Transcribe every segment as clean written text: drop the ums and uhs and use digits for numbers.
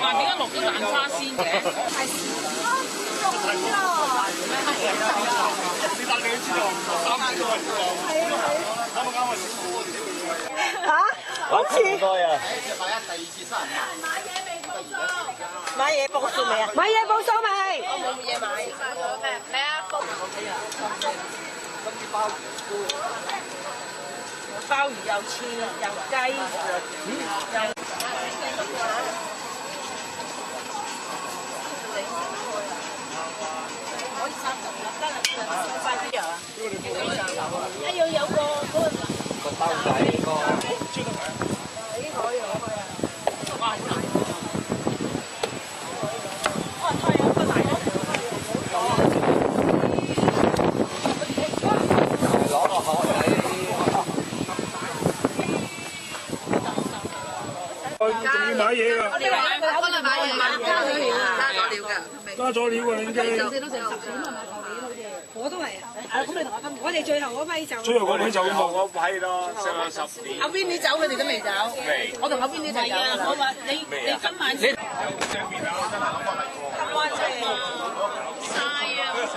話點解落咗蛋花先嘅？好似唔該啊！買嘢報數未啊？買嘢報數未？我冇嘢買。咩啊？鮑魚又翅又雞，又可以30粒，得啦，快啲啊！一樣有個包仔個，已經可以攞去啊！哇，好難！哇，太有個大咗，攞個殼仔。仲要買嘢㗎？我哋買嘢，加咗料㗎。加咗料啊！已經。我都係啊！咁你同我哋最後嗰批就最後嗰批就咁我批咯，剩咗10點。阿 Vin 你走，佢哋都未走。未。我同阿 Vin 一齊走。我話你今晚你灣仔啊！曬啊！曬啲汁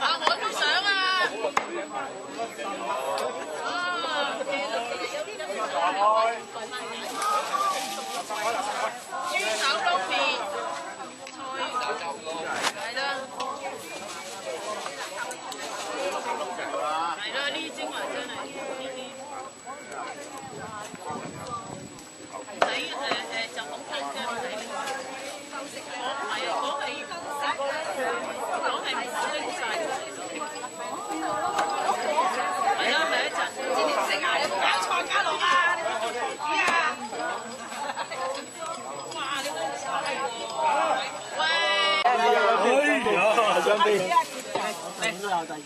啊！我都想啊！豬手撈麵。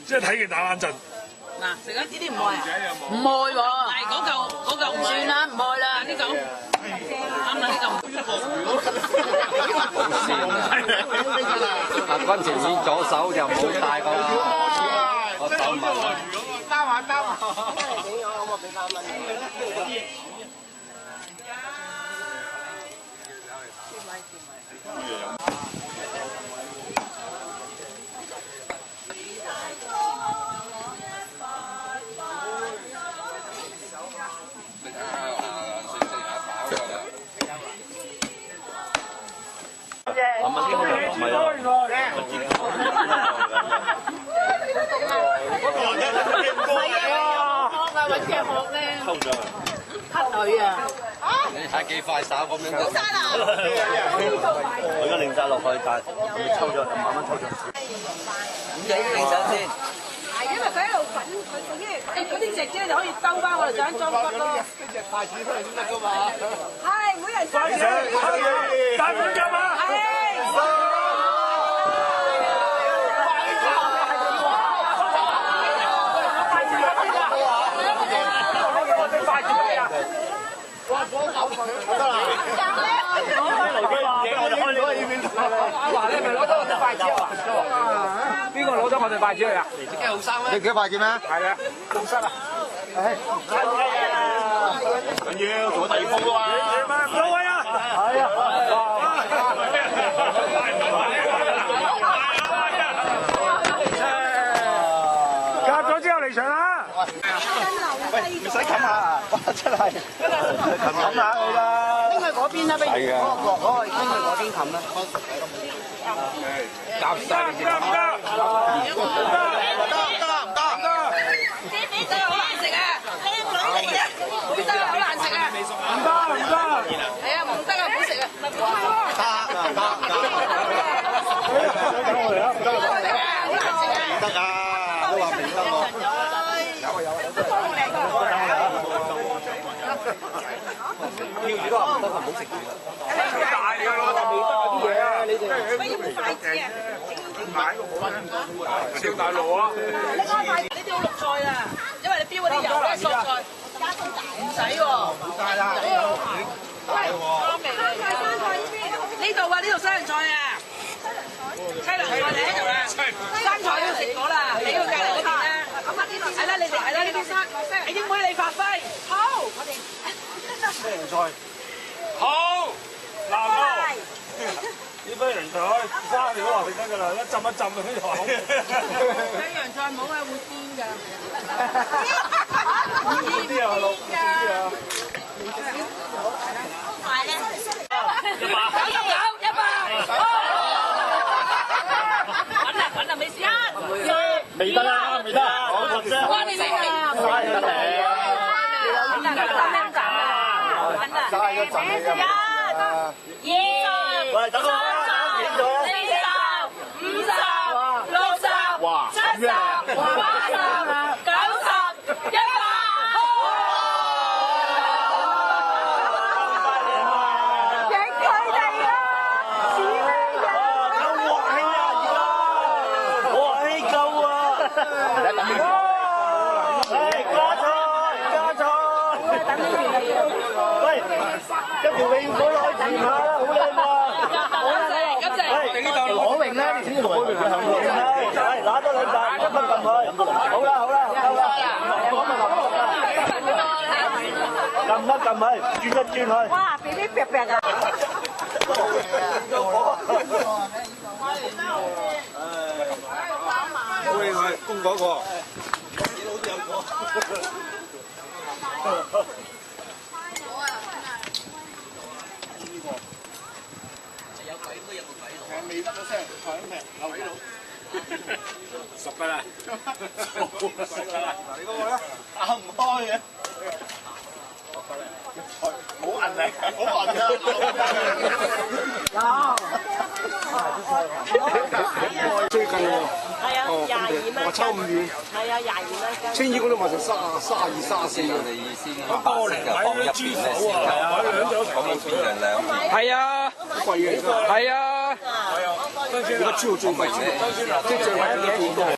即係睇佢打冷陣。嗱，食咗呢啲唔愛啊？唔愛喎。係嗰嚿唔算啦，唔愛啦。呢嚿啱啦，呢嚿。阿君前面左手就冇帶個手紋。擔下擔下。我俾3蚊。你睇幾快手咁樣。好晒啦！我而家擰晒落去，但係抽咗5萬蚊抽咗。咁你擰手先。係因為佢喺度滾，佢嗰啲隻啫就可以兜翻我哋想裝骨咯。隻筷子出嚟先得㗎嘛。係，每人3隻。大碗㗎嘛？阿華咧咪攞咗我哋筷子啊？邊個攞咗我哋筷子去啊？自己好生咩？你幾筷子咩？係啊，好塞啊！緊要做第二鋪啊嘛！唔到位啊！係啊！夾咗之後離場啦！喂，唔使冚下，哇！真係冚下佢啦。拎去嗰邊啦，不如。係啊。嗰個拎去嗰邊冚啦。夾晒你先。得唔得？真係好難食啊！靚女嚟啊！真係好難食啊！唔得！係啊，唔得啊，唔好食啊！等我嚟啊！唔得！好難食啊！得啊！都話唔得喎。跳住都話唔得，唔好食住。大㗎咯，未得嗰啲嘢啊！你哋。喂，有冇筷子啊？買個好啦，燒大路啊！你開筷子，呢啲好綠菜啊，因為你標嗰啲油咧蔬菜，唔使喎。好大啦！呢度啊，呢度西洋菜啊，西洋菜你喺度啊，生菜都食過啦，喺個隔離嗰邊啦。係啦，你哋係啦，呢啲生，英妹你發揮，好，我哋。西洋菜西洋菜，生你都話食得㗎啦，一浸一浸嗰啲好。西洋菜冇啊，會癲㗎。呢啲啊，六啲啊。快咧揾啦，未試啊？未得啦，未得，我學啫。哇！你未啊？嘥咗嚟啊！嘥咗陣嚟啊！喂，等我啦，幾咗啊？40、50、60、哇70、80、90、100。條泳褲攞去填下啦，好靚喎！喂，攞泳咧，你先攞泳嘅，係攞多兩啖，一分撳佢。好啦，好啦，夠啦。撳一撳佢，轉一轉佢。哇！俾啲白白啊！歡迎佢，公嗰個。未得咗聲，係咁劈，留喺度。熟㗎啦，你嗰個咧打唔開嘅。冇銀力，好銀㗎。最近喎。係啊，22蚊。我抽唔遠。係啊，22蚊。青衣嗰度賣成32、34啊！你意思多嚟買啲豬手啊，買兩隻頭咁變成兩邊。係啊，貴嘅而家。係啊。而家豬肉最貴，即係最貴嘅幾多？